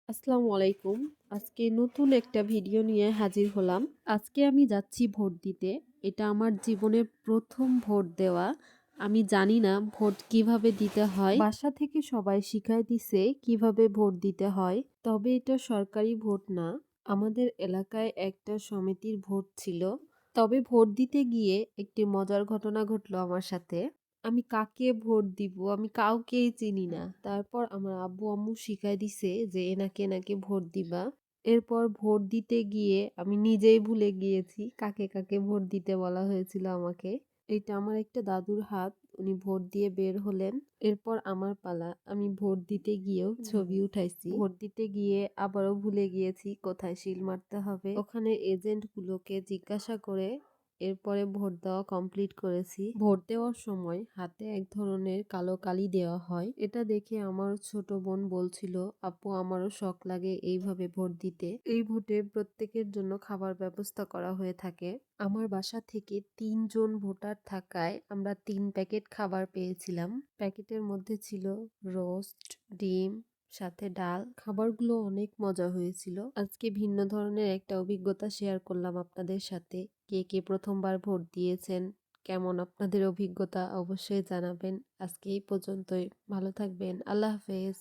আসসালামু আলাইকুম। আজকে নতুন একটা ভিডিও নিয়ে হাজির হলাম। আজকে আমি যাচ্ছি ভোট দিতে। এটা আমার জীবনের ১ম ভোট দেওয়া। আমি জানি না ভোট কিভাবে দিতে হয়। বাসা থেকে সবাই শিখায় দিছে কিভাবে ভোট দিতে হয়। তবে এটা সরকারি ভোট না। আমাদের এলাকায় একটা সমিতির ভোট ছিল। তবে ভোট দিতে গিয়ে একটি মজার ঘটনা ঘটলো আমার সাথে। আমি কাকে ভোট দিব আমি কাউকেই চিনি না। তারপর আমার আব্বু আম্মু শিখাই দিছে যে এনাকে এনাকে ভোট দিবা। এরপর ভোট দিতে গিয়ে আমি নিজেই ভুলে গিয়েছি কাকে কাকে ভোট দিতে বলা হয়েছিল আমাকে। এটা আমার একটা দাদুর হাত, উনি ভোট দিয়ে বের হলেন। এরপর আমার পালা, আমি ভোট দিতে গিয়েও ছবি উঠাইছি। ভোট দিতে গিয়ে আবারও ভুলে গিয়েছি কোথায় সিল মারতে হবে। ওখানে এজেন্ট গুলোকে জিজ্ঞাসা করে এরপরে ভোট দেওয়া কমপ্লিট করেছি। ভোট দেওয়ার সময় হাতে এক ধরনের কালো কালি দেওয়া হয়। এটা দেখে আমার ছোট বোন বলছিল, আপু আমারও শখ লাগে এইভাবে ভোট দিতে। এই ভোটে প্রত্যেকের জন্য খাবার ব্যবস্থা করা হয়ে থাকে। আমার বাসা থেকে ৩ জন ভোটার থাকায় আমরা ৩ প্যাকেট খাবার পেয়েছিলাম। প্যাকেটের মধ্যে ছিল রোস্ট, ডিম, সাথে ডাল। খাবারগুলো অনেক মজা হয়েছিল। আজকে ভিন্ন ধরনের একটা অভিজ্ঞতা শেয়ার করলাম আপনাদের সাথে। কে কে প্রথমবার ভোট দিয়েছেন, কেমন আপনাদের অভিজ্ঞতা অবশ্যই জানাবেন। আজকে এই পর্যন্তই। ভালো থাকবেন। আল্লাহ হাফেজ।